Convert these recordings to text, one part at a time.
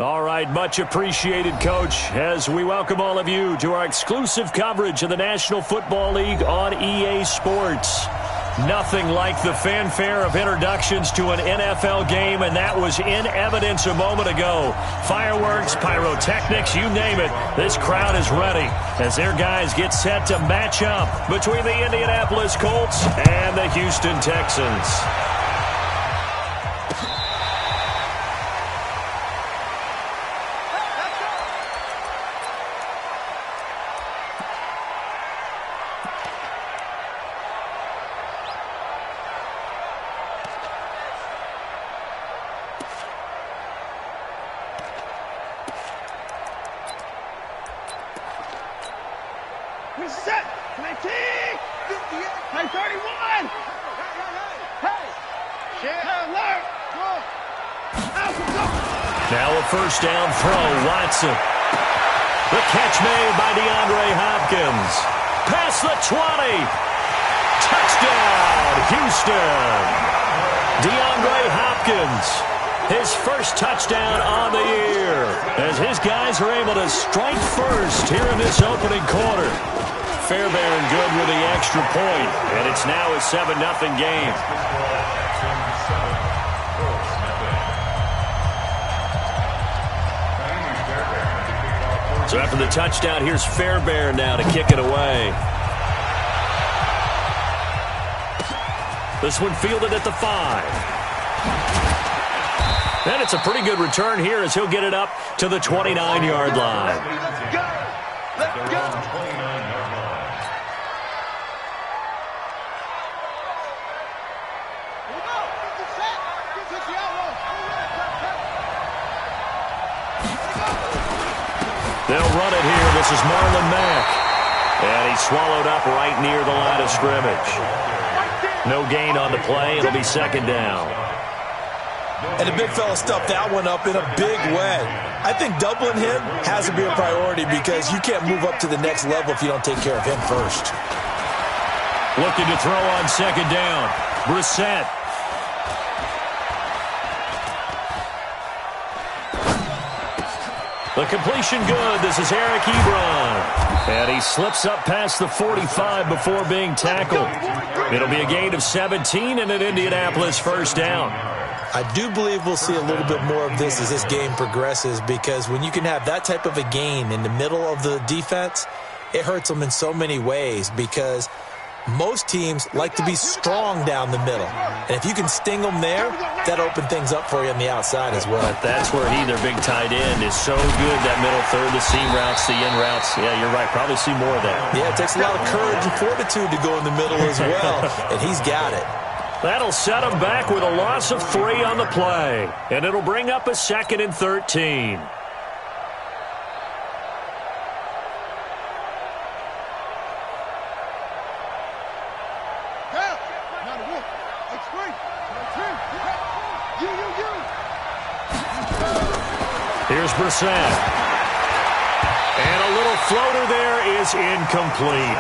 All right, much appreciated, Coach, as we welcome all of you to our exclusive coverage of the National Football League on EA Sports. Nothing like the fanfare of introductions to an NFL game, and that was in evidence a moment ago. Fireworks, pyrotechnics, you name it. This crowd is ready as their guys get set to match up between the Indianapolis Colts and the Houston Texans. Now a first down throw, Watson. The catch made by DeAndre Hopkins. Past the 20. Touchdown, Houston. DeAndre Hopkins, his first touchdown on the year, as his guys are able to strike first here in this opening quarter. Fairbairn good with the extra point, and it's now a 7-0 game. So after the touchdown, here's Fairbairn now to kick it away. This one fielded at the 5. And it's a pretty good return here as he'll get it up to the 29-yard line. Let's go! Let's go! They'll run it here. This is Marlon Mack. And he's swallowed up right near the line of scrimmage. No gain on the play. It'll be second down. And the big fella stuffed that one up in a big way. I think doubling him has to be a priority because you can't move up to the next level if you don't take care of him first. Looking to throw on second down. Brissett. The completion good. This is Eric Ebron. And he slips up past the 45 before being tackled. It'll be a gain of 17 and an Indianapolis first down. I do believe we'll see a little bit more of this as this game progresses, because when you can have that type of a gain in the middle of the defense, it hurts them in so many ways, because most teams like to be strong down the middle. And if you can sting them there, that opens things up for you on the outside as well. But that's where their big tight end, is so good, that middle third, the seam routes, the in routes. Yeah, you're right. Probably see more of that. Yeah, it takes a lot of courage and fortitude to go in the middle as well, and he's got it. That'll set him back with a loss of 3 on the play. And it'll bring up a 2nd and 13. Here's Brissett. And a little floater there is incomplete.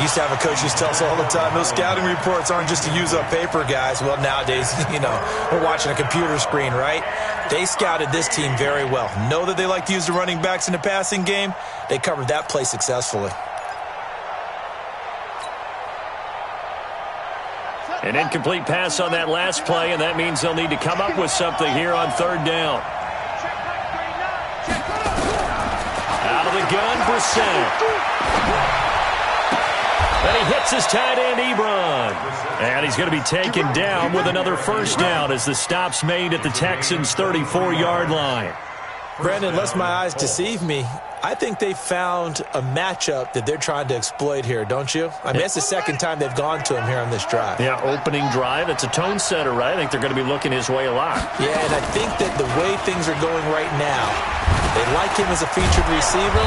Used to have a coach used to tell us all the time, those scouting reports aren't just to use up paper, guys. Well, nowadays, we're watching a computer screen, right? They scouted this team very well. Know that they like to use the running backs in the passing game. They covered that play successfully. An incomplete pass on that last play, and that means they'll need to come up with something here on third down. Out of the gun, Brissett. And he hits his tight end, Ebron. And he's going to be taken down with another first down as the stop's made at the Texans' 34-yard line. Brandon, unless my eyes deceive me, I think they found a matchup that they're trying to exploit here, don't you? I mean, it's the second time they've gone to him here on this drive. Yeah, opening drive. It's a tone setter, right? I think they're going to be looking his way a lot. Yeah, and I think that the way things are going right now, they like him as a featured receiver.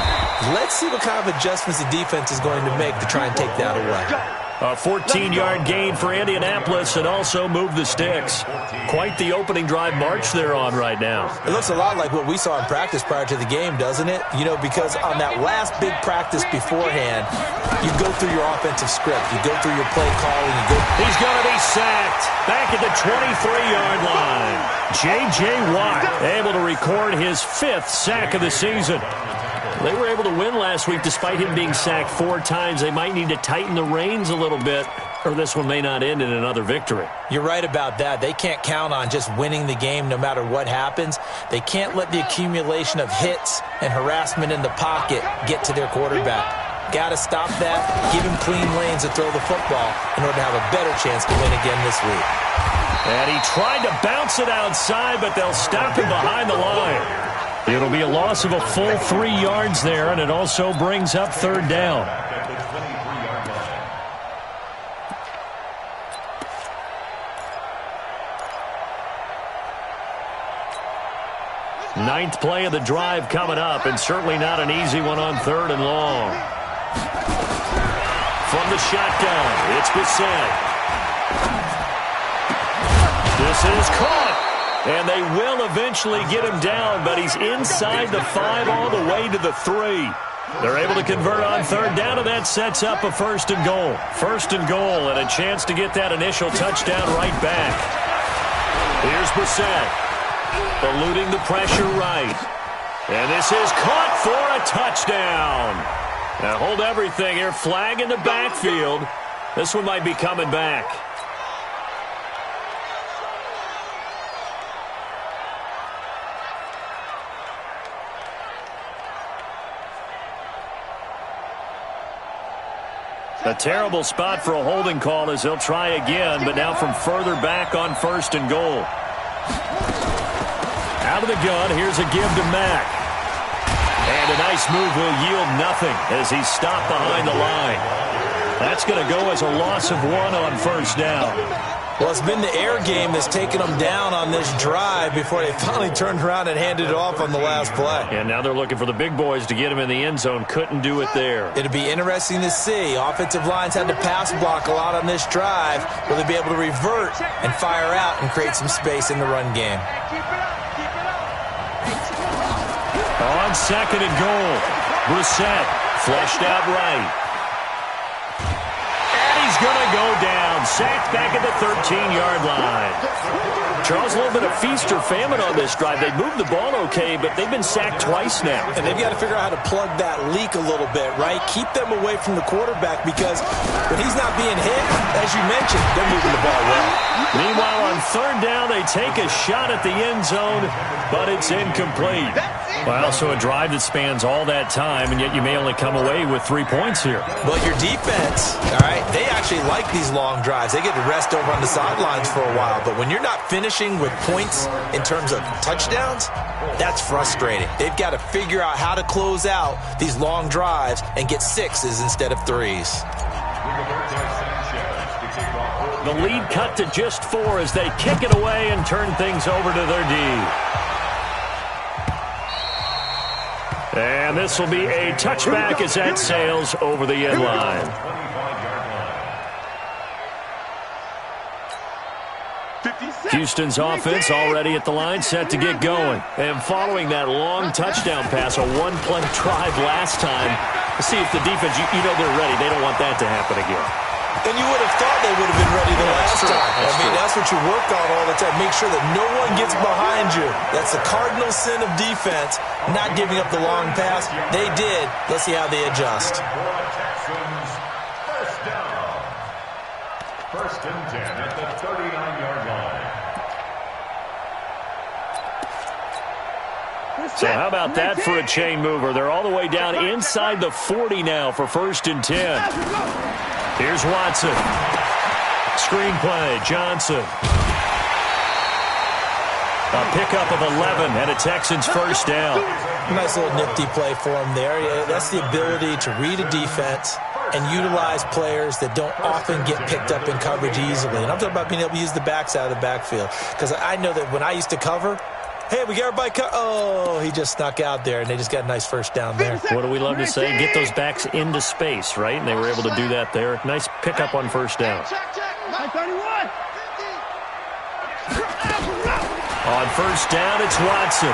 Let's see what kind of adjustments the defense is going to make to try and take that away. A 14-yard gain for Indianapolis and also moved the sticks. Quite the opening drive march they're on right now. It looks a lot like what we saw in practice prior to the game, doesn't it? You know, because on that last big practice beforehand, you go through your offensive script. You go through your play calling. He's going to be sacked back at the 23-yard line. J.J. Watt able to record his 5th sack of the season. They were able to win last week despite him being sacked 4 times. They might need to tighten the reins a little bit, or this one may not end in another victory. You're right about that. They can't count on just winning the game no matter what happens. They can't let the accumulation of hits and harassment in the pocket get to their quarterback. Got to stop that, give him clean lanes to throw the football in order to have a better chance to win again this week. And he tried to bounce it outside, but they'll stop him behind the line. It'll be a loss of a full 3 yards there, and it also brings up 3rd down. Ninth play of the drive coming up, and certainly not an easy one on 3rd and long. From the shotgun, it's Bissett. This is caught. And they will eventually get him down, but he's inside the 5 all the way to the 3. They're able to convert on 3rd down, and that sets up a 1st and goal. 1st and goal, and a chance to get that initial touchdown right back. Here's Bissett, eluding the pressure right. And this is caught for a touchdown. Now hold everything here. Flag in the backfield. This one might be coming back. A terrible spot for a holding call as they'll try again, but now from further back on 1st and goal. Out of the gun, here's a give to Mack. And a nice move will yield nothing as he's stopped behind the line. That's going to go as a loss of 1 on 1st down. Well, it's been the air game that's taken them down on this drive before they finally turned around and handed it off on the last play. And now they're looking for the big boys to get him in the end zone. Couldn't do it there. It'll be interesting to see. Offensive lines had to pass block a lot on this drive. Will they be able to revert and fire out and create some space in the run game? On 2nd and goal, Brissett fleshed out right. He's going to go down. Sacked back at the 13-yard line. Charles, a little bit of feast or famine on this drive. They moved the ball okay, but they've been sacked twice now. And they've got to figure out how to plug that leak a little bit, right? Keep them away from the quarterback because when he's not being hit, as you mentioned, they're moving the ball well. Meanwhile, on 3rd down, they take a shot at the end zone, but it's incomplete. Well, so a drive that spans all that time, and yet you may only come away with 3 points here. Well, your defense, all right, they actually like these long drives. They get to rest over on the sidelines for a while, but when you're not finishing with points in terms of touchdowns, that's frustrating. They've got to figure out how to close out these long drives and get 6s instead of 3s. The lead cut to just 4 as they kick it away and turn things over to their D. And this will be a touchback as that sails over the end line. Houston's offense already at the line, set to get going. And following that long touchdown pass, a one-play drive last time, to see if the defense, you know they're ready. They don't want that to happen again. And you would have thought they would have been ready the last time. That's what you work on all the time. Make sure that no one gets behind you. That's the cardinal sin of defense, not giving up the long pass. They did. Let's see how they adjust. First and 10 at the 39-yard line. So how about that for a chain mover? They're all the way down inside the 40 now for 1st and 10. Here's Watson. Screenplay, Johnson. A pickup of 11 and a Texans 1st down. Nice little nifty play for him there. Yeah, that's the ability to read a defense and utilize players that don't often get picked up in coverage easily. And I'm talking about being able to use the backs out of the backfield. Because I know that when I used to cover, Hey, we got everybody cut. Oh, he just snuck out there, and they just got a nice first down there. What do we love to say? Get those backs into space, right? And they were able to do that there. Nice pickup on first down. On first down, it's Watson.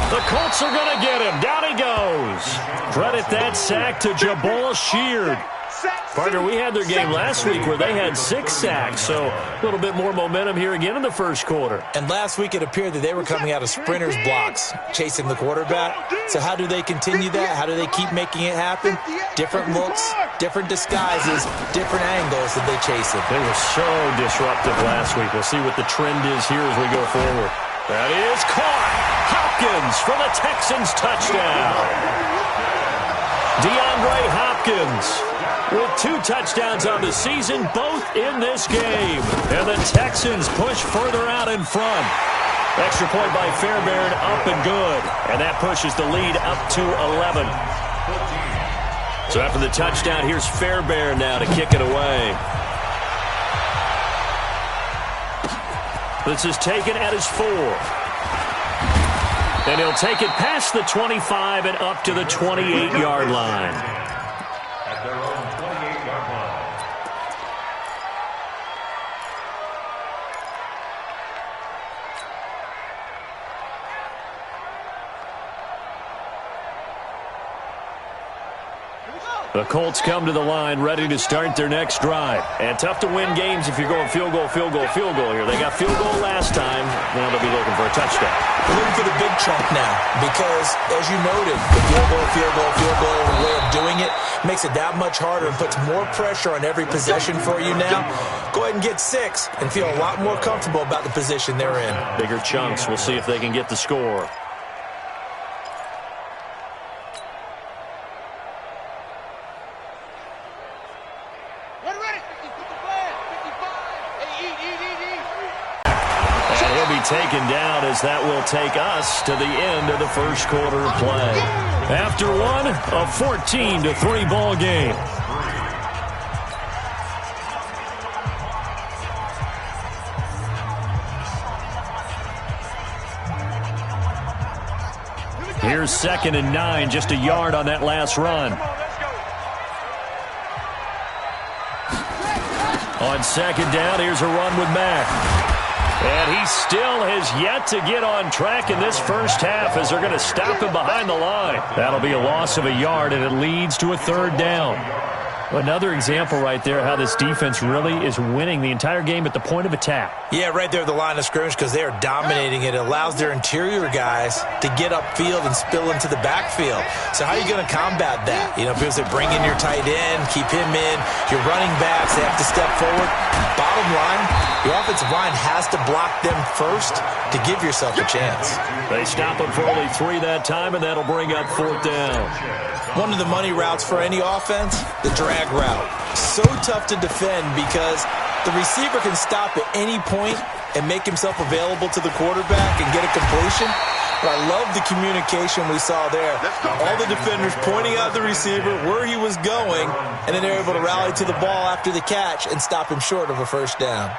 The Colts are going to get him. Down he goes. Credit that sack to Jabal Sheard. Partner, we had their game last week where they had 6 sacks, so a little bit more momentum here again in the first quarter. And last week it appeared that they were coming out of sprinters blocks, chasing the quarterback. So how do they continue that? How do they keep making it happen? Different looks, different disguises, different angles that they chase it. They were so disruptive last week. We'll see what the trend is here as we go forward. That is caught. Hopkins for the Texans touchdown. DeAndre Hopkins with 2 touchdowns on the season, both in this game. And the Texans push further out in front. Extra point by Fairbairn, up and good. And that pushes the lead up to 11. So after the touchdown, here's Fairbairn now to kick it away. This is taken at his 4. And he'll take it past the 25 and up to the 28-yard line. At their own 28-yard line. The Colts come to the line ready to start their next drive. And tough to win games if you're going field goal, field goal, field goal here. They got field goal last time. Now they'll be looking for a touchdown. We're looking for the big chunk now because, as you noted, the field goal way of doing it makes it that much harder and puts more pressure on every possession for you now. Go ahead and get 6 and feel a lot more comfortable about the position they're in. Bigger chunks. We'll see if they can get the score. Taken down as that will take us to the end of the first quarter of play. After one, a 14-3 ball game. Here's 2nd and 9, just a yard on that last run. On 2nd down, here's a run with Mack. And he still has yet to get on track in this first half as they're going to stop him behind the line. That'll be a loss of a yard, and it leads to a 3rd down. Another example right there how this defense really is winning the entire game at the point of attack. Yeah, right there at the line of scrimmage because they are dominating it. It allows their interior guys to get upfield and spill into the backfield. So how are you going to combat that? You know, because they bring in your tight end, keep him in, your running backs, they have to step forward. Bottom line, your offensive line has to block them first to give yourself a chance. They stop him for only 3 that time, and that'll bring up 4th down. One of the money routes for any offense, the drag route. So tough to defend because the receiver can stop at any point and make himself available to the quarterback and get a completion. But I love the communication we saw there. All the defenders pointing out the receiver, where he was going, and then they're able to rally to the ball after the catch and stop him short of a first down.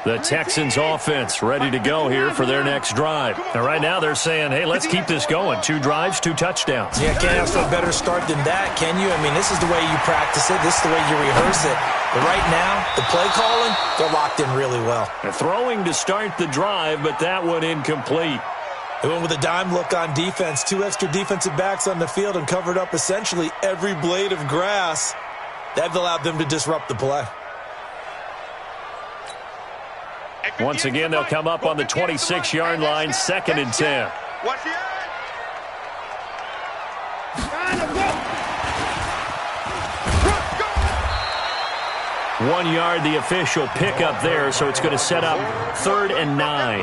The Texans offense ready to go here for their next drive. Now, right now they're saying, hey, let's keep this going. 2 drives, 2 touchdowns. Yeah, can't ask for a better start than that, can you? I mean, this is the way you practice it. This is the way you rehearse it. But right now, the play calling, they're locked in really well. They're throwing to start the drive, but that one incomplete. They went with a dime look on defense. 2 extra defensive backs on the field and covered up essentially every blade of grass. That allowed them to disrupt the play. Once again, they'll come up on the 26-yard line, 2nd and 10. 1 yard, the official pickup there, so it's going to set up 3rd and 9.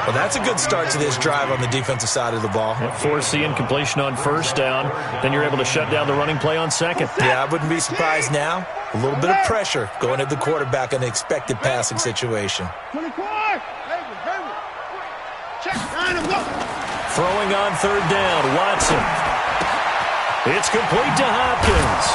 Well, that's a good start to this drive on the defensive side of the ball. Force the incompletion on first down, then you're able to shut down the running play on 2nd. Yeah, I wouldn't be surprised now. A little bit of pressure going at the quarterback in an expected passing situation. Throwing on 3rd down, Watson. It's complete to Hopkins.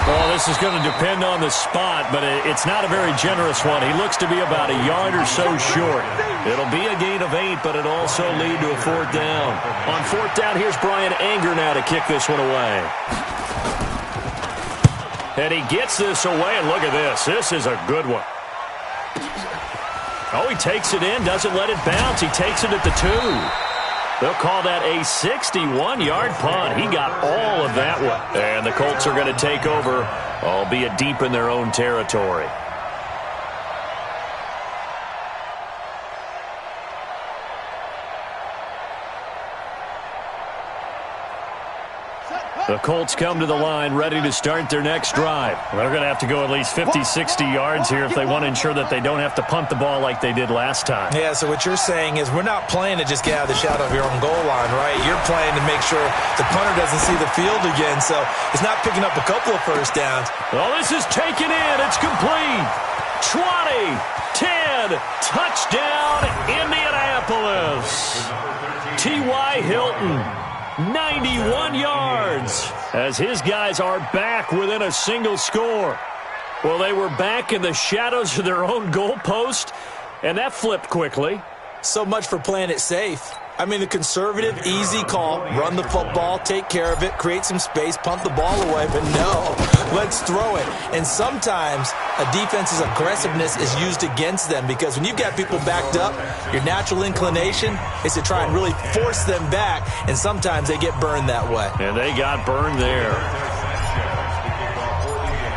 Well, this is going to depend on the spot, but it's not a very generous one. He looks to be about a yard or so short. It'll be a gain of 8, but it'll also lead to a 4th down. On 4th down, here's Brian Anger now to kick this one away. And he gets this away, and look at this. This is a good one. Oh, he takes it in, doesn't let it bounce. He takes it at the 2. They'll call that a 61-yard punt. He got all of that one. And the Colts are going to take over, albeit deep in their own territory. The Colts come to the line ready to start their next drive. They're going to have to go at least 50, 60 yards here if they want to ensure that they don't have to punt the ball like they did last time. Yeah, so what you're saying is we're not playing to just get out of the shadow of your own goal line, right? You're playing to make sure the punter doesn't see the field again, so it's not picking up a couple of first downs. Oh, this is taken in. It's complete. 20, 10, touchdown, Indianapolis. T.Y. Hilton. 91 yards as his guys are back within a single score. Well, they were back in the shadows of their own goalpost, and that flipped quickly. So much for playing it safe. I mean, the conservative, easy call, run the football, take care of it, create some space, punt the ball away, but no, let's throw it. And sometimes a defense's aggressiveness is used against them because when you've got people backed up, your natural inclination is to try and really force them back, and sometimes they get burned that way. And they got burned there.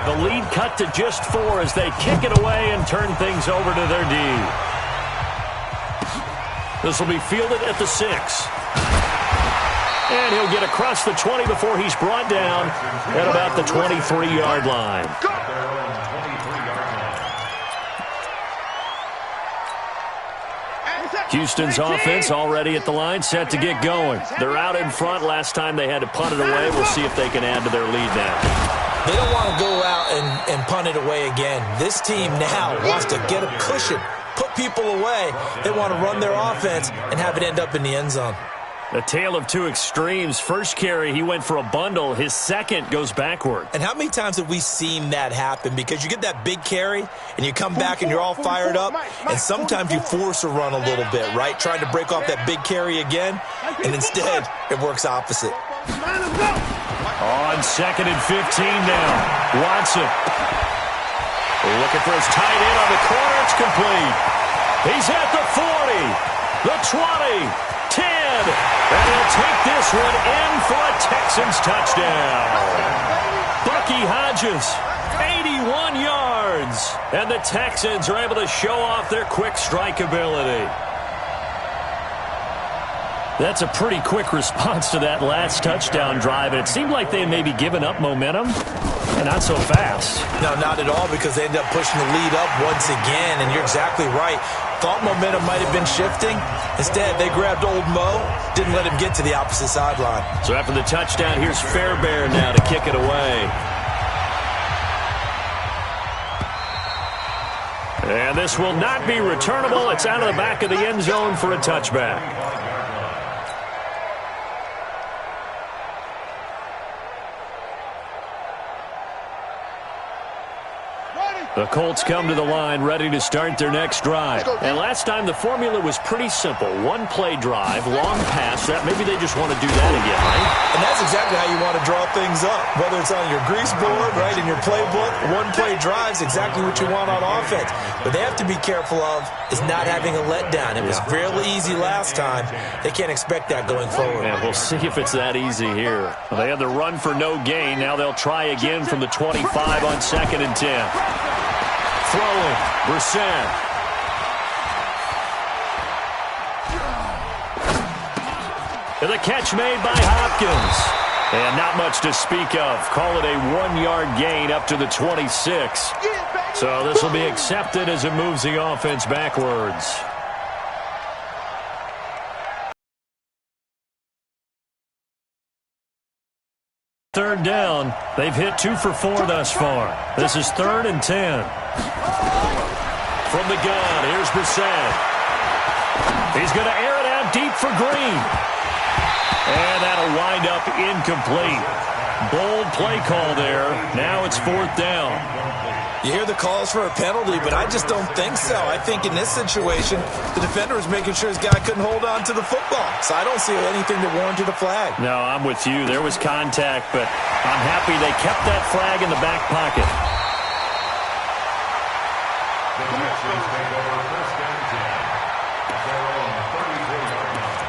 The lead cut to just 4 as they kick it away and turn things over to their D. This will be fielded at the 6. And he'll get across the 20 before he's brought down at about the 23-yard line. Houston's offense already at the line, set to get going. They're out in front. Last time they had to punt it away. We'll see if they can add to their lead now. They don't want to go out and punt it away again. This team now wants to get a cushion, put people away. They want to run their offense and have it end up in the end zone. A tale of two extremes. First carry, he went for a bundle. His second goes backward. And how many times have we seen that happen? Because you get that big carry, and you come back and you're all fired up, and sometimes you force a run a little bit, right? Trying to break off that big carry again, and instead it works opposite. On 2nd and 15 now. Watson. Looking for his tight end on the corner. It's complete. He's at the 40, the 20, 10, and he'll take this one in for a Texans touchdown. Bucky Hodges, 81 yards, and the Texans are able to show off their quick strike ability. That's a pretty quick response to that last touchdown drive, and it seemed like they had maybe given up momentum, and not so fast. No, not at all, because they ended up pushing the lead up once again, and you're exactly right. Thought momentum might have been shifting. Instead, they grabbed old Mo, didn't let him get to the opposite sideline. So after the touchdown, here's Fairbairn now to kick it away. And this will not be returnable. It's out of the back of the end zone for a touchback. The Colts come to the line ready to start their next drive. And last time the formula was pretty simple. One-play drive, long pass. Maybe they just want to do that again, right? And that's exactly how you want to draw things up. Whether it's on your grease board, right, in your playbook, one-play drive's exactly what you want on offense. But they have to be careful of is not having a letdown. It was fairly easy last time. They can't expect that going forward. Yeah, we'll see if it's that easy here. They had the run for no gain. Now they'll try again from the 25 on 2nd and 10. Throwing, Brissett. And the catch made by Hopkins. And not much to speak of. Call it a 1-yard gain up to the 26. So this will be accepted as it moves the offense backwards. Third down. They've hit 2 for 4 thus far. This is 3rd and 10. From the gun, here's Brissett. He's going to air it out deep deep for Green. And that'll wind up incomplete. Bold play call there. Now it's 4th down. You hear the calls for a penalty, but I just don't think so. I think in this situation, the defender was making sure his guy couldn't hold on to the football. So I don't see anything that warranted a flag. No, I'm with you. There was contact, but I'm happy they kept that flag in the back pocket. The Texans take over 1st and 10 at their own 34-yard line.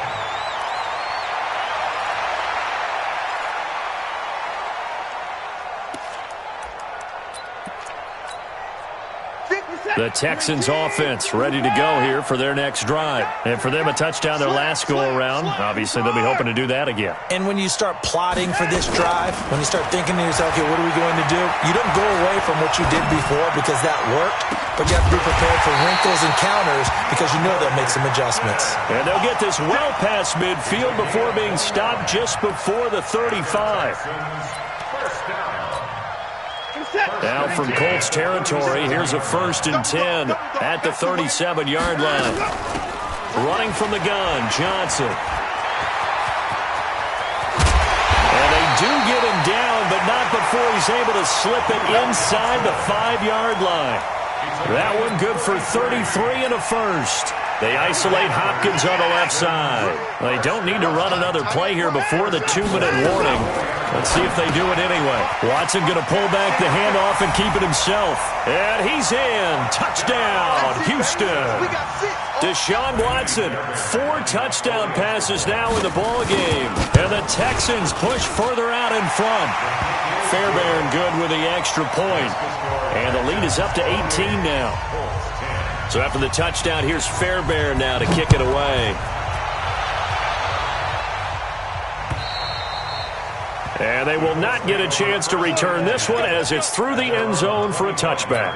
The Texans offense ready to go here for their next drive. And for them, a touchdown their last go-around. Obviously, they'll be hoping to do that again. And when you start plotting for this drive, when you start thinking to yourself, okay, what are we going to do? You don't go away from what you did before because that worked, but you have to be prepared for wrinkles and counters because you know they'll make some adjustments. And they'll get this well past midfield before being stopped just before the 35. Now from Colts territory, here's a 1st and 10 at the 37-yard line. Running from the gun, Johnson. And they do get him down, but not before he's able to slip it inside the 5-yard line. That one good for 33 and a first. They isolate Hopkins on the left side. They don't need to run another play here before the 2-minute warning. Let's see if they do it anyway. Watson going to pull back the handoff and keep it himself. And he's in. Touchdown, Houston. Deshaun Watson, 4 touchdown passes now in the ball game. And the Texans push further out in front. Fairbairn good with the extra point. And the lead is up to 18 now. So after the touchdown, here's Fairbairn now to kick it away. And they will not get a chance to return this one as it's through the end zone for a touchback.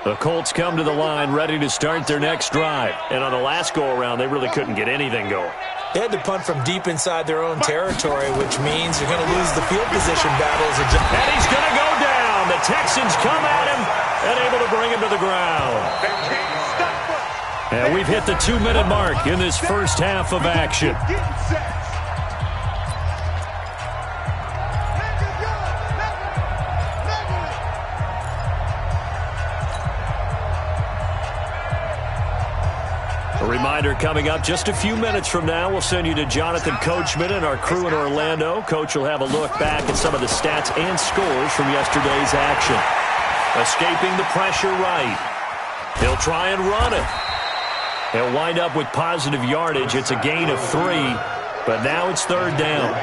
The Colts come to the line ready to start their next drive. And on the last go-around, they really couldn't get anything going. They had to punt from deep inside their own territory, which means you're going to lose the field position battles. And he's going to go down. The Texans come at him and able to bring him to the ground. And we've hit the 2-minute mark in this first half of action. A reminder coming up just a few minutes from now, we'll send you to Jonathan Coachman and our crew in Orlando. Coach will have a look back at some of the stats and scores from yesterday's action. Escaping the pressure right. He'll try and run it. He'll wind up with positive yardage. It's a gain of 3, but now it's 3rd down.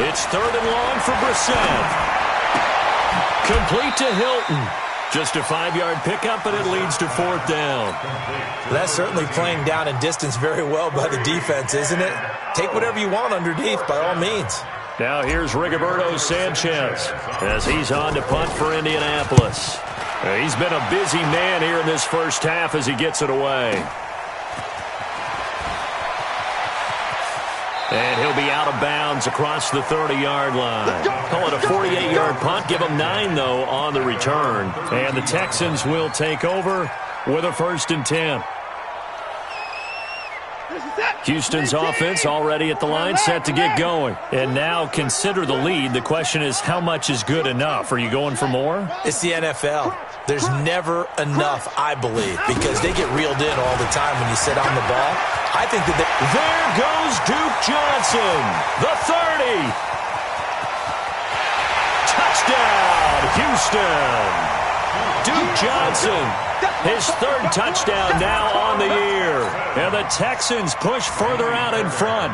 It's 3rd and long for Brissett. Complete to Hilton. Just a 5-yard pickup, and it leads to 4th down. That's certainly playing down and distance very well by the defense, isn't it? Take whatever you want underneath, by all means. Now here's Rigoberto Sanchez as he's on to punt for Indianapolis. He's been a busy man here in this first half as he gets it away. And he'll be out of bounds across the 30-yard line. Call it a 48-yard punt. Give them 9, though, on the return. And the Texans will take over with a 1st and 10. Houston's offense already at the line, set to get going. And now consider the lead. The question is, how much is good enough? Are you going for more? It's the NFL. There's never enough, I believe, because they get reeled in all the time when you sit on the ball. I think that there goes Duke Johnson, the 30. Touchdown, Houston. Duke Johnson, his 3rd touchdown now on the year. And the Texans push further out in front.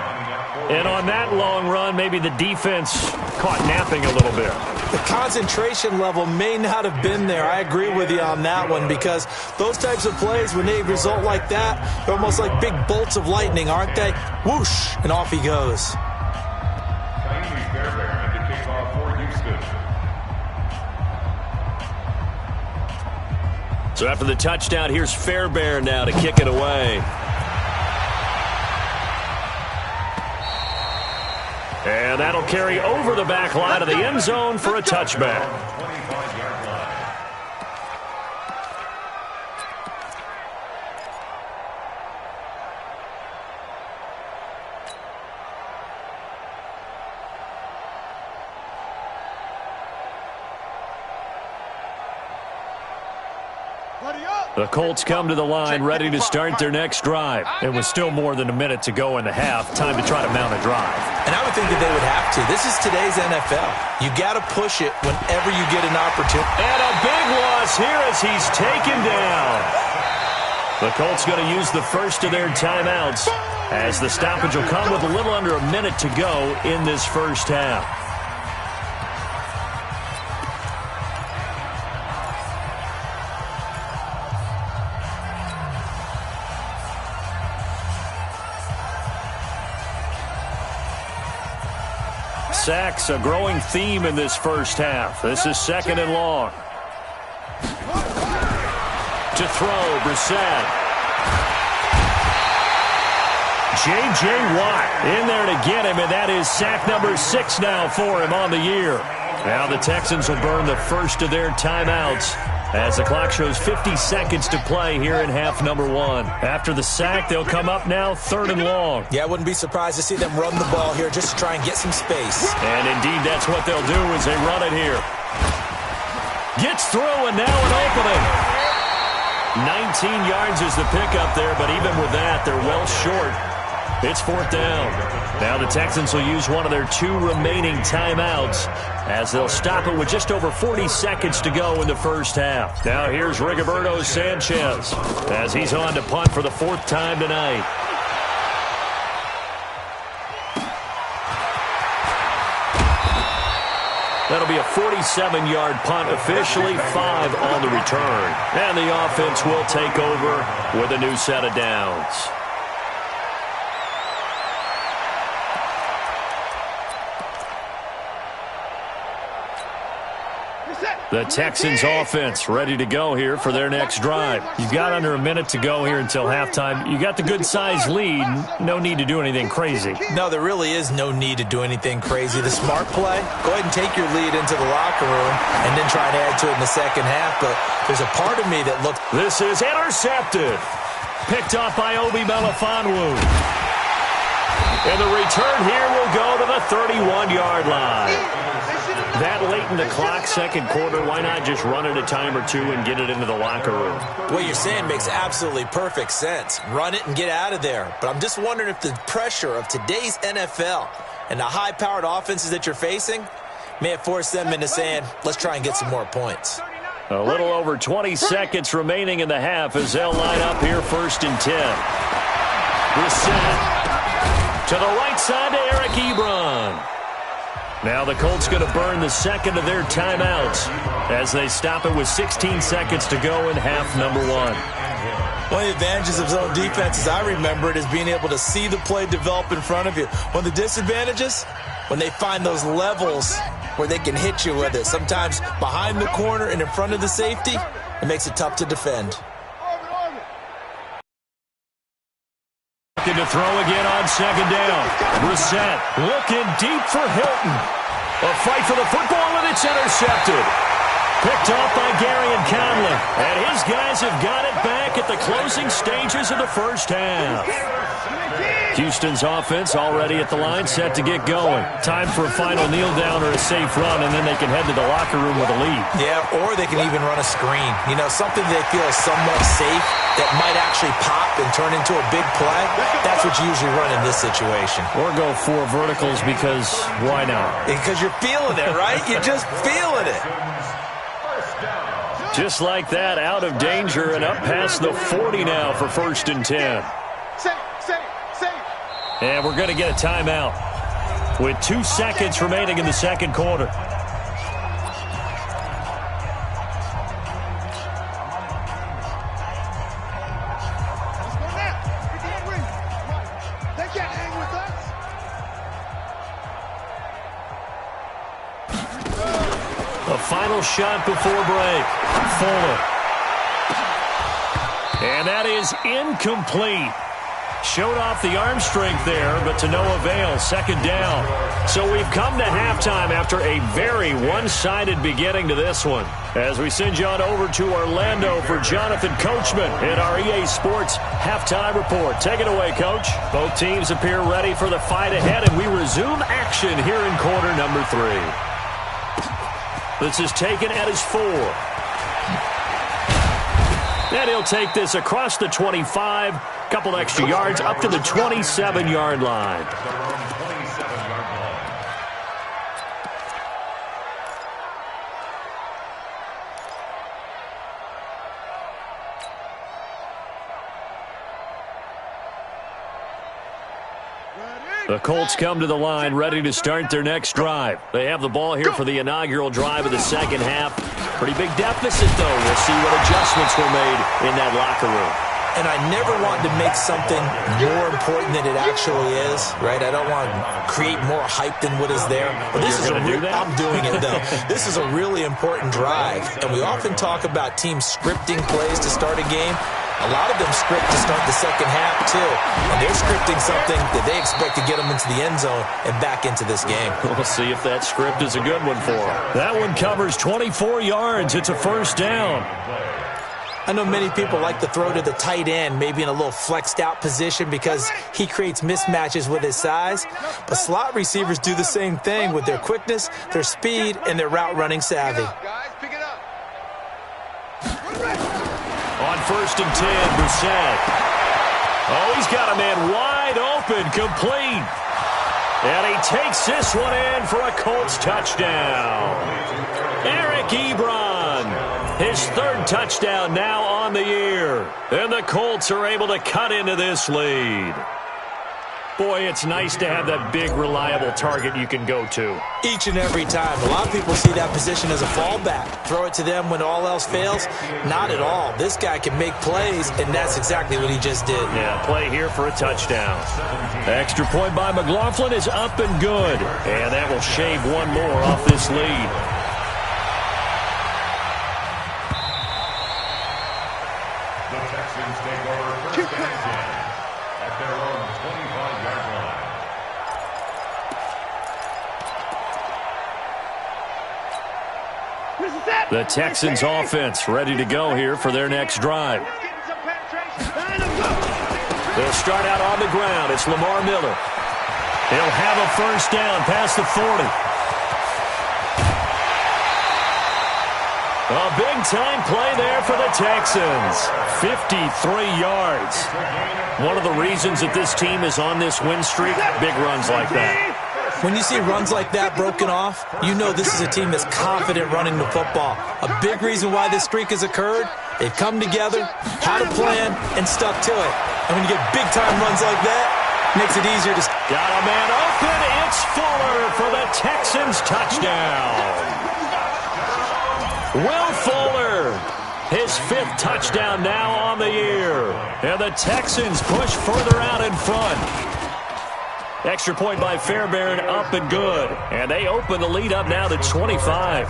And on that long run, maybe the defense caught napping a little bit. The concentration level may not have been there. I agree with you on that one because those types of plays, when they result like that, they're almost like big bolts of lightning, aren't they? Whoosh, and off he goes. So after the touchdown, here's Fairbairn now to kick it away. And that'll carry over the back line of the end zone for a touchback. The Colts come to the line ready to start their next drive. It was still more than a minute to go in the half. Time to try to mount a drive. And I would think that they would have to. This is today's NFL. You got to push it whenever you get an opportunity. And a big loss here as he's taken down. The Colts going to use the first of their timeouts as the stoppage will come with a little under a minute to go in this first half. Sacks, a growing theme in this first half. This is second and long. To throw, Brissett. J.J. Watt in there to get him, and that is sack number 6 now for him on the year. Now the Texans will burn the first of their timeouts as the clock shows 50 seconds to play here in half number 1. After the sack, they'll come up now third and long. Yeah, I wouldn't be surprised to see them run the ball here just to try and get some space. And indeed, that's what they'll do as they run it here. Gets through, and now an opening. 19 yards is the pickup there, but even with that, they're well short. It's fourth down. Now the Texans will use one of their 2 remaining timeouts as they'll stop it with just over 40 seconds to go in the first half. Now here's Rigoberto Sanchez as he's on to punt for the 4th time tonight. That'll be a 47-yard punt, officially 5 on the return. And the offense will take over with a new set of downs. The Texans offense ready to go here for their next drive. You've got under a minute to go here until halftime. You got the good-sized lead. No need to do anything crazy. No, there really is no need to do anything crazy. The smart play, go ahead and take your lead into the locker room and then try to add to it in the second half. But there's a part of me that looks... This is intercepted. Picked off by Obi Melifonwu. And the return here will go to the 31-yard line. That late in the clock, second quarter, why not just run it a time or 2 and get it into the locker room? What you're saying makes absolutely perfect sense. Run it and get out of there. But I'm just wondering if the pressure of today's NFL and the high-powered offenses that you're facing may have forced them into saying, let's try and get some more points. A little over 20 seconds remaining in the half as they'll line up here first and 10. Brissett to the right side to Eric Ebron. Now the Colts going to burn the second of their timeouts as they stop it with 16 seconds to go in half number 1. One of the advantages of zone defense, as I remember it, is being able to see the play develop in front of you. One of the disadvantages, when they find those levels where they can hit you with it. Sometimes behind the corner and in front of the safety, it makes it tough to defend. To throw again on second down. Brissett looking deep for Hilton. A fight for the football, and it's intercepted. Picked off by Gary and Conley. And his guys have got it back at the closing stages of the first half. Houston's offense already at the line, set to get going. Time for a final kneel down or a safe run, and then they can head to the locker room with a lead. Yeah, or they can even run a screen. You know, something they feel is somewhat safe that might actually pop and turn into a big play. That's what you usually run in this situation. Or go 4 verticals because why not? Because you're feeling it, right? You're just feeling it. Just like that, out of danger and up past the 40 now for first and 10. And we're going to get a timeout with 2 seconds remaining in the second quarter. A final shot before break. Fuller. And that is incomplete. Showed off the arm strength there, but to no avail. Second down. So we've come to halftime after a very one-sided beginning to this one. As we send you on over to Orlando for Jonathan Coachman in our EA Sports Halftime Report. Take it away, Coach. Both teams appear ready for the fight ahead, and we resume action here in quarter number 3. This is taken at his 4. And he'll take this across the 25. Couple extra yards up to the 27-yard line. The Colts come to the line ready to start their next drive. They have the ball here for the inaugural drive of the second half. Pretty big deficit, though. We'll see what adjustments were made in that locker room. And I never want to make something more important than it actually is, right? I don't want to create more hype than what is there. But this is I'm doing it, though. This is a really important drive. And we often talk about teams scripting plays to start a game. A lot of them script to start the second half, too. And they're scripting something that they expect to get them into the end zone and back into this game. We'll see if that script is a good one for them. That one covers 24 yards. It's a first down. I know many people like to throw to the tight end, maybe in a little flexed out position because he creates mismatches with his size. But slot receivers do the same thing with their quickness, their speed, and their route running savvy. On 1st and 10, Brissett. Oh, he's got a man wide open, complete. And he takes this one in for a Colts touchdown. Eric Ebron, his 3rd touchdown now on the year. And the Colts are able to cut into this lead. Boy, it's nice to have that big, reliable target you can go to. Each and every time. A lot of people see that position as a fallback. Throw it to them when all else fails. Not at all. This guy can make plays, and that's exactly what he just did. Yeah, play here for a touchdown. Extra point by McLaughlin is up and good. And that will shave one more off this lead. The Texans take over first and 10 at their own 25-yard line. The Texans offense ready to go here for their next drive. They'll start out on the ground. It's Lamar Miller. He'll have a first down past the 40. A big-time play there for the Texans. 53 yards. One of the reasons that this team is on this win streak, big runs like that. When you see runs like that broken off, you know this is a team that's confident running the football. A big reason why this streak has occurred, they've come together, had a plan, and stuck to it. And when you get big-time runs like that, it makes it easier to... Got a man open. It's Fuller for the Texans touchdown. Will Fuller, his 5th touchdown now on the year. And the Texans push further out in front. Extra point by Fairbairn, up and good. And they open the lead up now to 25.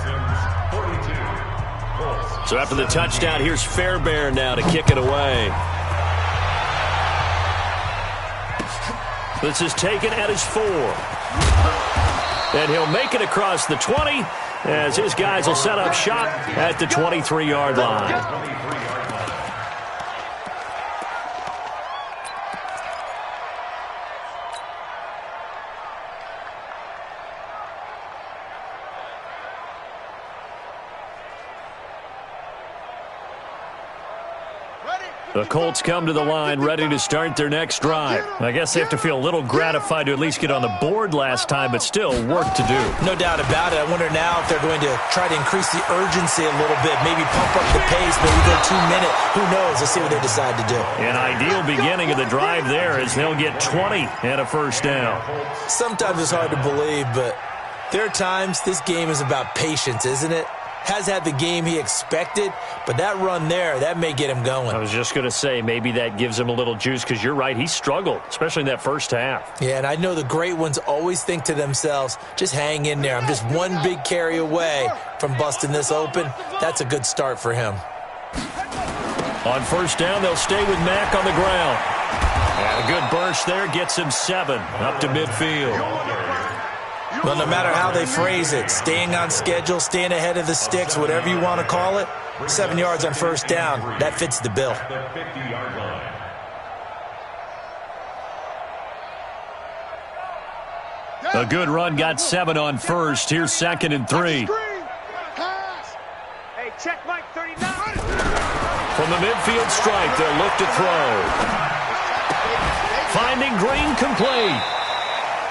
So after the touchdown, here's Fairbairn now to kick it away. This is taken at his 4. And he'll make it across the 20 as his guys will set up shop at the 23-yard line. The Colts come to the line ready to start their next drive. I guess they have to feel a little gratified to at least get on the board last time, but still work to do. No doubt about it. I wonder now if they're going to try to increase the urgency a little bit, maybe pump up the pace, maybe go 2-minute. Who knows? Let's see what they decide to do. An ideal beginning of the drive there is they'll get 20 and a first down. Sometimes it's hard to believe, but there are times this game is about patience, isn't it? Has had the game he expected, but that run there, that may get him going. I was just going to say, maybe that gives him a little juice, because you're right, he struggled, especially in that first half. Yeah, and I know the great ones always think to themselves, just hang in there. I'm just one big carry away from busting this open. That's a good start for him. On first down, they'll stay with Mack on the ground. And a good burst there gets him 7 up to midfield. Well, no matter how they phrase it, staying on schedule, staying ahead of the sticks, whatever you want to call it, 7 yards on first down, that fits the bill. A good run got 7 on first. Here's 2nd and 3. Hey, check Mike 39. From the midfield stripe, they'll look to throw. Finding Green complete.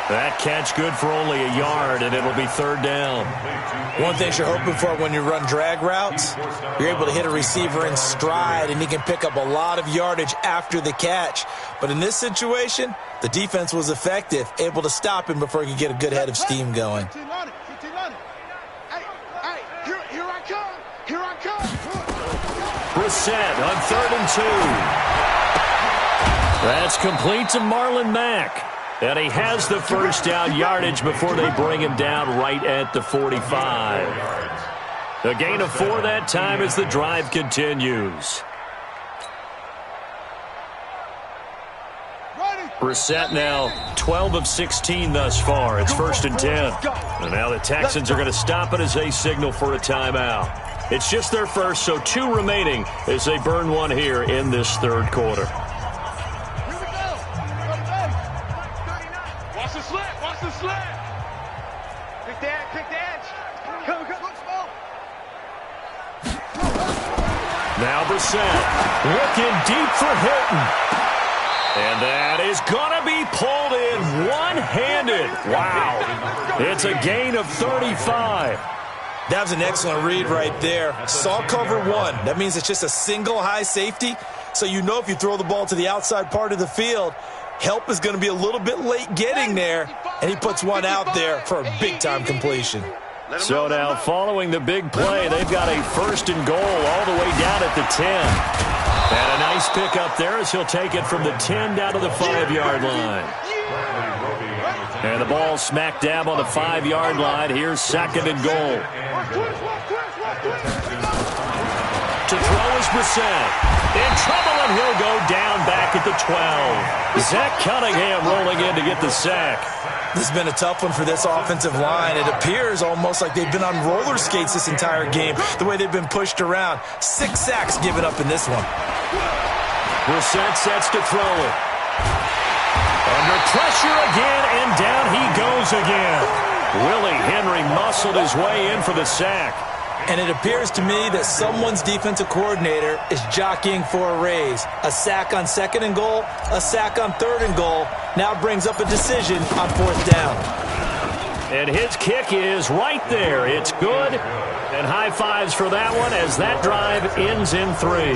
That catch good for only a yard, and it'll be 3rd down. One thing you're hoping for when you run drag routes, you're able to hit a receiver in stride, and he can pick up a lot of yardage after the catch. But in this situation, the defense was effective, able to stop him before he could get a good head of steam going. Hey, here I come. Here I come. Brissett on 3rd and 2. That's complete to Marlon Mack. And he has the first down yardage before they bring him down right at the 45. A gain of 4 that time as the drive continues. Brissett now 12 of 16 thus far. It's 1st and 10. And now the Texans are going to stop it as they signal for a timeout. It's just their first, so 2 remaining as they burn one here in this 3rd quarter. Now Brissett looking deep for Hilton. And that is going to be pulled in one-handed. Wow. It's a gain of 35. That was an excellent read right there. Saw cover 1. That means it's just a single high safety. So you know if you throw the ball to the outside part of the field, help is going to be a little bit late getting there. And he puts one out there for a big-time completion. So now, following the big play, they've got a 1st and goal all the way down at the 10. And a nice pickup there as he'll take it from the 10 down to the 5-yard line. And the ball smack dab on the 5-yard line. Here's 2nd and goal. To throw is Brissett. In trouble, and he'll go down back at the 12. Zach Cunningham rolling in to get the sack. This has been a tough one for this offensive line. It appears almost like they've been on roller skates this entire game, the way they've been pushed around. 6 sacks given up in this one. Brissett sets to throw it. Under pressure again, and down he goes again. Willie Henry muscled his way in for the sack. And it appears to me that someone's defensive coordinator is jockeying for a raise. A sack on 2nd and goal, a sack on 3rd and goal. Now brings up a decision on 4th down. And his kick is right there. It's good. And high fives for that one as that drive ends in 3.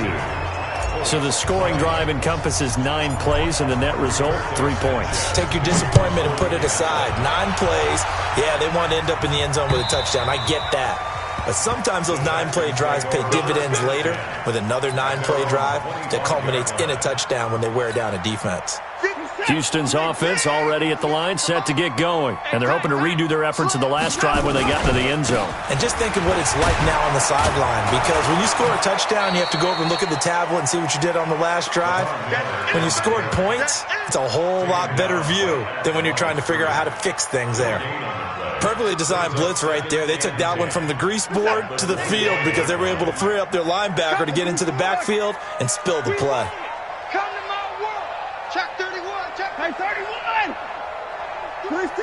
So the scoring drive encompasses 9 plays, and the net result, 3 points. Take your disappointment and put it aside. 9 plays. Yeah, they want to end up in the end zone with a touchdown. I get that. But sometimes those 9-play drives pay dividends later with another 9-play drive that culminates in a touchdown when they wear down a defense. Houston's offense already at the line, set to get going. And they're hoping to redo their efforts in the last drive when they got into the end zone. And just think of what it's like now on the sideline, because when you score a touchdown, you have to go over and look at the tablet and see what you did on the last drive. When you scored points, it's a whole lot better view than when you're trying to figure out how to fix things there. Perfectly designed blitz right there. They took that one from the grease board to the field because they were able to free up their linebacker to get into the backfield and spill the play. Come to my world. Check 31. Check 31. 26.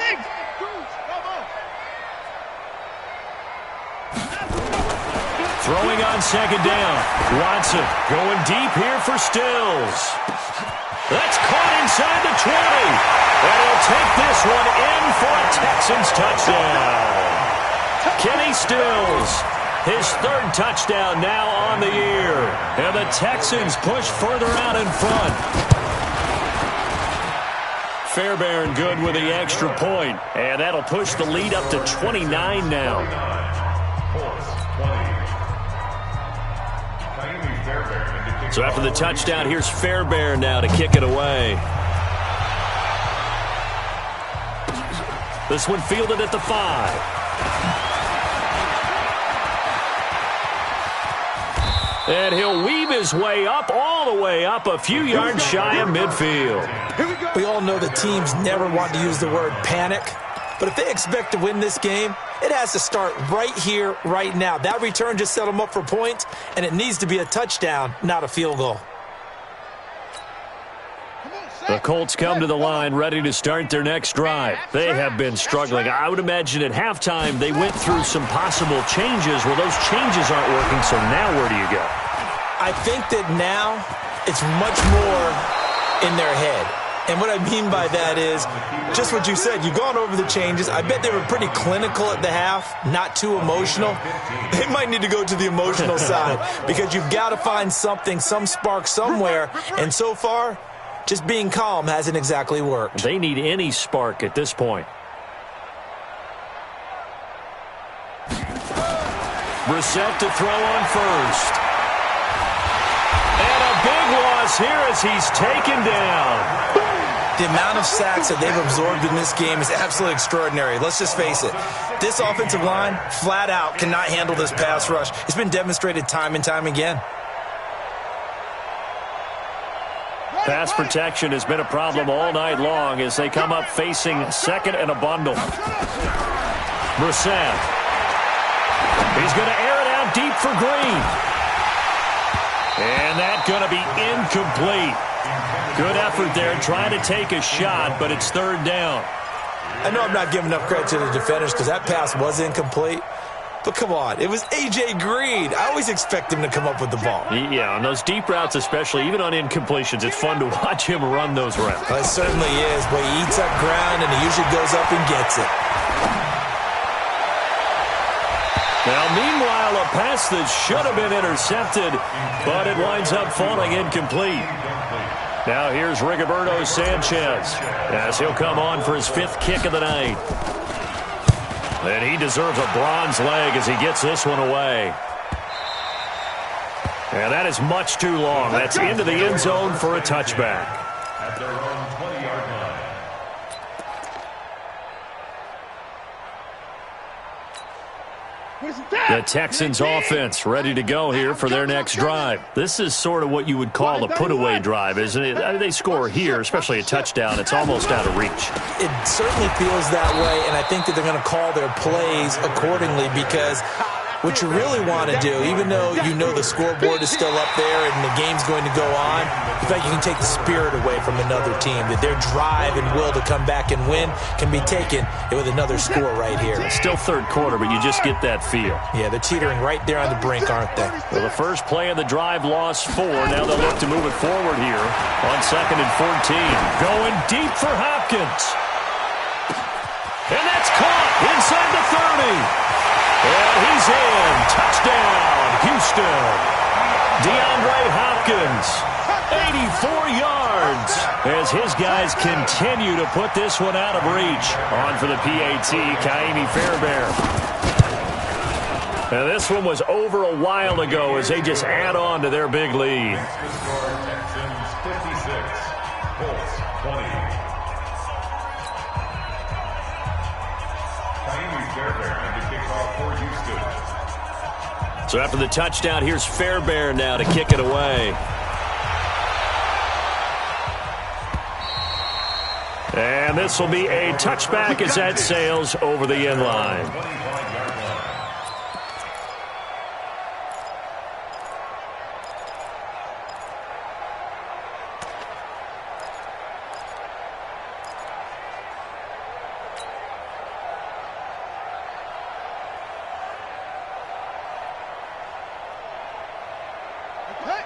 Throwing on 2nd down. Watson going deep here for Stills. That's caught inside the 20. And he'll take this one in for a Texans touchdown. Kenny Stills, his 3rd touchdown now on the year. And the Texans push further out in front. Fairbairn good with the extra point. And that'll push the lead up to 29 now. So after the touchdown, here's Fairbairn now to kick it away. This one fielded at the 5. And he'll weave his way up, all the way up, a few yards shy of midfield. We all know the teams never want to use the word panic, but if they expect to win this game, it has to start right here, right now. That return just set them up for points, and it needs to be a touchdown, not a field goal. The Colts come to the line ready to start their next drive. They have been struggling. I would imagine at halftime they went through some possible changes. Well, those changes aren't working, so now where do you go? I think that now it's much more in their head. And what I mean by that is just what you said. You've gone over the changes. I bet they were pretty clinical at the half, not too emotional. They might need to go to the emotional side because you've got to find something, some spark somewhere. And so far, just being calm hasn't exactly worked. They need any spark at this point. Brissett to throw on first. And a big loss here as he's taken down. The amount of sacks that they've absorbed in this game is absolutely extraordinary. Let's just face it. This offensive line, flat out, cannot handle this pass rush. It's been demonstrated time and time again. Pass protection has been a problem all night long as they come up facing second and a bundle. Brissett. He's going to air it out deep for Green. And that's going to be incomplete. Good effort there trying to take a shot, but it's third down. I know I'm not giving enough credit to the defenders because that pass was incomplete. But come on, it was A.J. Green. I always expect him to come up with the ball. Yeah, on those deep routes especially, even on incompletions, it's fun to watch him run those routes. Well, it certainly is. But he eats up ground, and he usually goes up and gets it. Now, meanwhile, a pass that should have been intercepted, but it winds up falling incomplete. Now here's Rigoberto Sanchez as he'll come on for his fifth kick of the night. And he deserves a bronze leg as he gets this one away. And that is much too long. That's into the end zone for a touchback. At their own 20-yard line. The Texans offense ready to go here for their next drive. This is sort of what you would call a put-away drive, isn't it? I mean, they score here, especially a touchdown. It's almost out of reach. It certainly feels that way, and I think that they're going to call their plays accordingly because what you really want to do, even though you know the scoreboard is still up there and the game's going to go on, in fact, you can take the spirit away from another team, that their drive and will to come back and win can be taken with another score right here. It's still third quarter, but you just get that feel. Yeah, they're teetering right there on the brink, aren't they? Well, the first play of the drive lost 4. Now they'll look to move it forward here on 2nd and 14. Going deep for Hopkins. And that's caught inside the 30. And he's in. Touchdown, Houston. DeAndre Hopkins, 84 yards as his guys continue to put this one out of reach. On for the PAT, Kaimi Fairbairn. Now this one was over a while ago as they just add on to their big lead. Texans 56, Colts 20. Kaimi Fairbairn to kick off for Houston. So after the touchdown, here's Fairbairn now to kick it away. And this will be a touchback as that sails over the end line.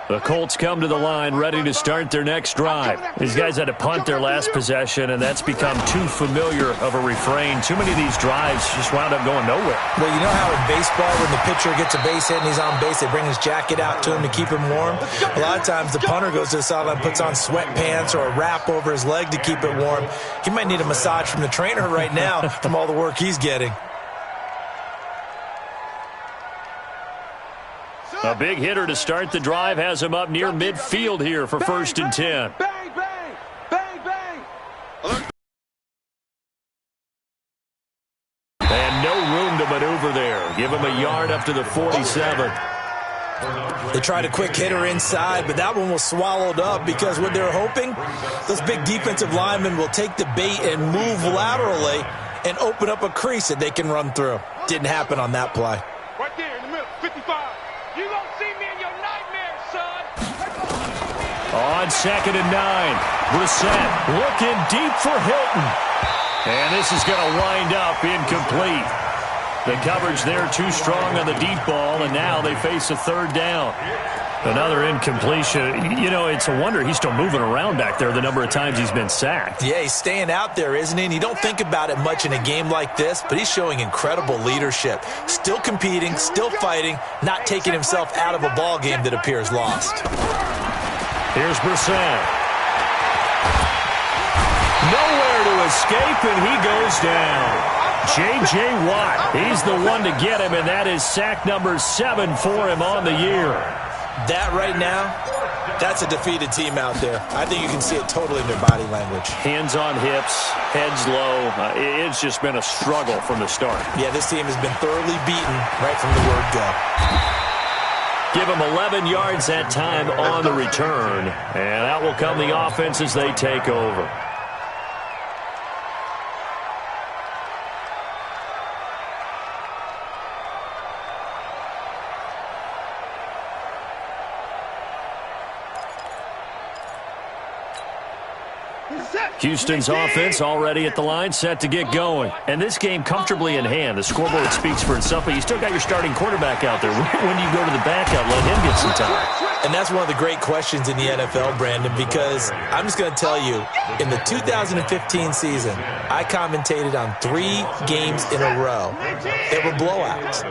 The Colts come to the line ready to start their next drive. These guys had to punt their last possession, and that's become too familiar of a refrain. Too many of these drives just wound up going nowhere. Well, you know how in baseball when the pitcher gets a base hit and he's on base, they bring his jacket out to him to keep him warm? A lot of times the punter goes to the sideline, puts on sweatpants or a wrap over his leg to keep it warm. He might need a massage from the trainer right now from all the work he's getting. A big hitter to start the drive has him up near midfield here for 1st and 10. Bang, bang, bang, bang. And no room to maneuver there. Give him a yard up to the 47. They tried a quick hitter inside, but that one was swallowed up because what they're hoping, those big defensive linemen will take the bait and move laterally and open up a crease that they can run through. Didn't happen on that play. Right there in the middle, 55. You won't see me in your nightmares, son. On 2nd and 9, Brissett looking deep for Hilton. And this is going to wind up incomplete. The coverage there too strong on the deep ball, and now they face a 3rd down. Another incompletion. You know, it's a wonder he's still moving around back there the number of times he's been sacked. Yeah, he's staying out there, isn't he? And you don't think about it much in a game like this, but he's showing incredible leadership. Still competing, still fighting, not taking himself out of a ball game that appears lost. Here's Brissett. Nowhere to escape, and he goes down. J.J. Watt, he's the one to get him, and that is sack number 7 for him on the year. That right now, that's a defeated team out there. I think you can see it totally in their body language. Hands on hips, heads low. It's just been a struggle from the start. Yeah, this team has been thoroughly beaten right from the word go. Give them 11 yards that time on the return, and out will come the offense as they take over. Houston's offense already at the line, set to get going. And this game comfortably in hand. The scoreboard speaks for itself, but you still got your starting quarterback out there. When do you go to the backup, let him get some time? And that's one of the great questions in the NFL, Brandon, because I'm just going to tell you, in the 2015 season, I commentated on 3 games in a row. They were blowouts.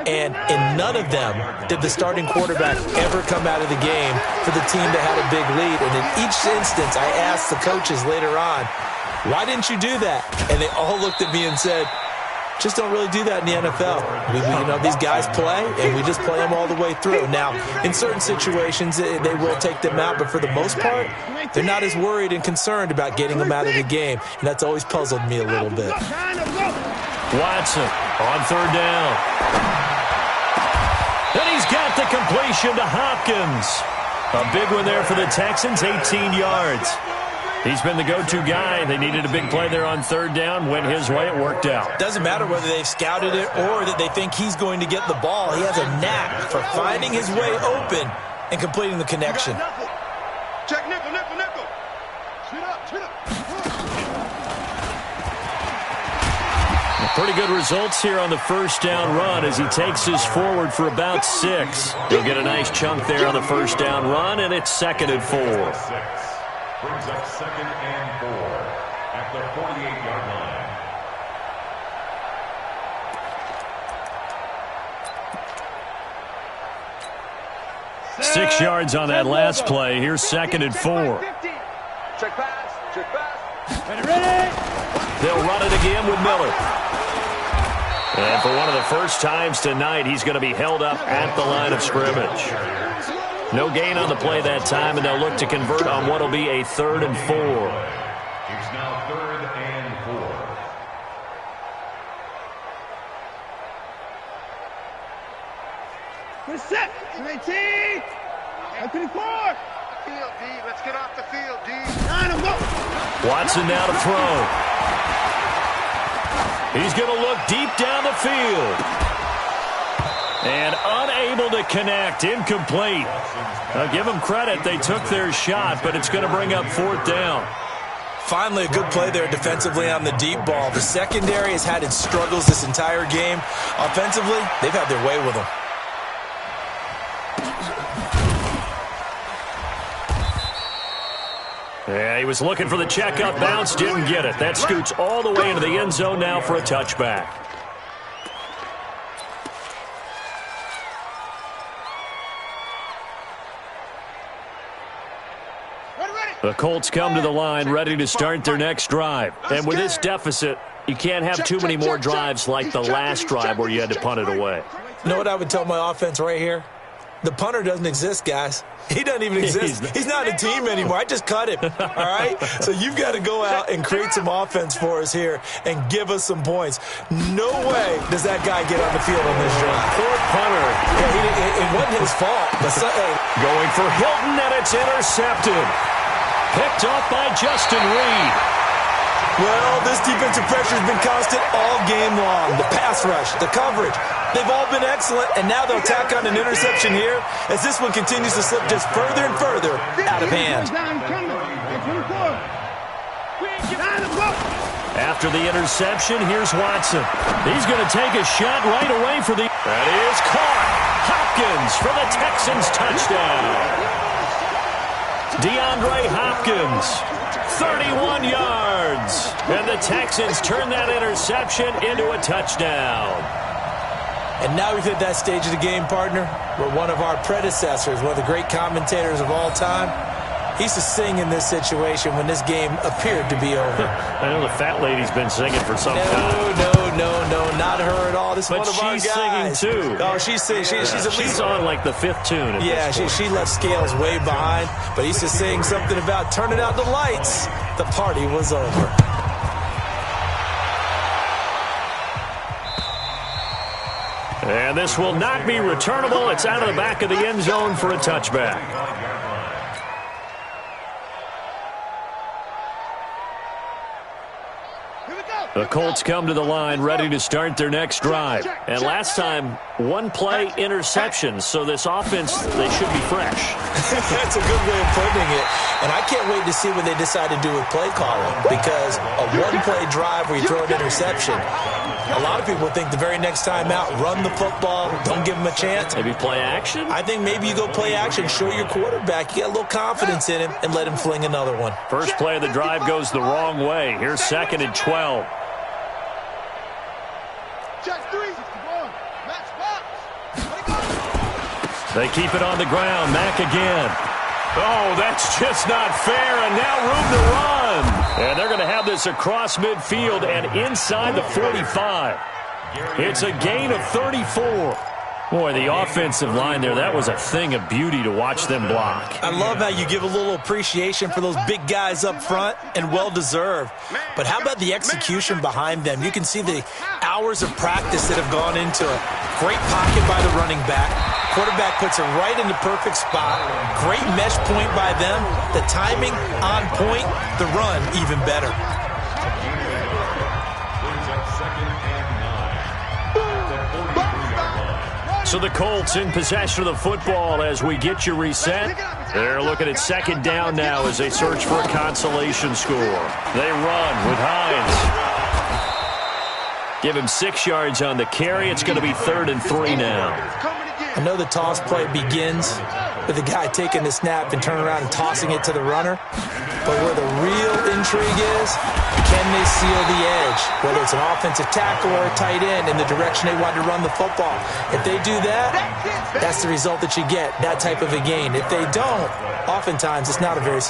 And in none of them did the starting quarterback ever come out of the game for the team that had a big lead. And in each instance, I asked the coaches later on, why didn't you do that? And they all looked at me and said, just don't really do that in the NFL. You know, these guys play, and we just play them all the way through. Now, in certain situations, they will take them out, but for the most part, they're not as worried and concerned about getting them out of the game, and that's always puzzled me a little bit. Watson on 3rd down. And he's got the completion to Hopkins. A big one there for the Texans, 18 yards. He's been the go-to guy. They needed a big play there on 3rd down. Went his way. It worked out. Doesn't matter whether they've scouted it or that they think he's going to get the ball. He has a knack for finding his way open and completing the connection. Check nickel, nickel, nickel. Shoot up, shoot up. Pretty good results here on the 1st down run as he takes us forward for about 6. He'll get a nice chunk there on the 1st down run, and it's 2nd and 4. Brings up 2nd and 4 at the 48-yard line. 6 yards on that last play. Here's 2nd and 4. Check pass, check pass. Ready? They'll run it again with Miller. And for one of the first times tonight, he's going to be held up at the line of scrimmage. No gain on the play that time, and they'll look to convert on what will be a 3rd and 4. It's now 3rd and 4. We're set. 18. 24. Field, D. Let's get off the field, D. 9 and go. Watson now to throw. He's going to look deep down the field. And unable to connect. Incomplete. Now give them credit. They took their shot, but it's going to bring up 4th down. Finally, a good play there defensively on the deep ball. The secondary has had its struggles this entire game. Offensively, they've had their way with them. Yeah, he was looking for the checkup bounce, didn't get it. That scoots all the way into the end zone now for a touchback. The Colts come to the line ready to start their next drive. And with this deficit, you can't have too many more drives like the last drive where you had to punt it away. You know what I would tell my offense right here? The punter doesn't exist, guys. He doesn't even exist. He's not a team anymore. I just cut him, all right? So you've got to go out and create some offense for us here and give us some points. No way does that guy get on the field on this drive. Poor punter. Yeah, it wasn't his fault. But going for Hilton, and it's intercepted. Picked off by Justin Reed. Well, this defensive pressure has been constant all game long. The pass rush, the coverage, they've all been excellent, and now they'll tack on an interception here as this one continues to slip just further and further out of hand. After the interception, here's Watson. He's going to take a shot right away for the... That is caught. Hopkins for the Texans touchdown. DeAndre Hopkins, 31 yards. And the Texans turn that interception into a touchdown. And now we've hit that stage of the game, partner, where one of our predecessors, one of the great commentators of all time, he used to sing in this situation when this game appeared to be over. I know the fat lady's been singing for some time. No, not her at all. This is one of our guys. But she's singing, too. Oh, she's singing. She's on, like, the 5th tune. Yeah, she left Scales way behind, but he used to sing something about turning out the lights. The party was over. And this will not be returnable. It's out of the back of the end zone for a touchback. The Colts come to the line ready to start their next drive. And last time, one-play interception, so this offense, they should be fresh. That's a good way of putting it. And I can't wait to see what they decide to do with play calling, because a one-play drive where you throw an interception, a lot of people think the very next time out, run the football, don't give them a chance. Maybe play action? I think maybe you go play action, show your quarterback, you got a little confidence in him, and let him fling another one. First play of the drive goes the wrong way. Here's 2nd and 12. They keep it on the ground. Mack again. Oh, that's just not fair, and now room to run. And they're going to have this across midfield and inside the 45. It's a gain of 34. Boy, the offensive line there, that was a thing of beauty to watch them block. I love how you give a little appreciation for those big guys up front, and well-deserved. But how about the execution behind them? You can see the hours of practice that have gone into it. Great pocket by the running back. Quarterback puts it right in the perfect spot. Great mesh point by them. The timing on point. The run even better. So the Colts in possession of the football as we get you reset. They're looking at 2nd down now as they search for a consolation score. They run with Hines. Give him 6 yards on the carry. It's going to be 3rd and 3 now. I know the toss play begins with the guy taking the snap and turning around and tossing it to the runner. But where the real intrigue is, can they seal the edge? Whether it's an offensive tackle or a tight end in the direction they want to run the football. If they do that, that's the result that you get, that type of a gain. If they don't, oftentimes it's not a very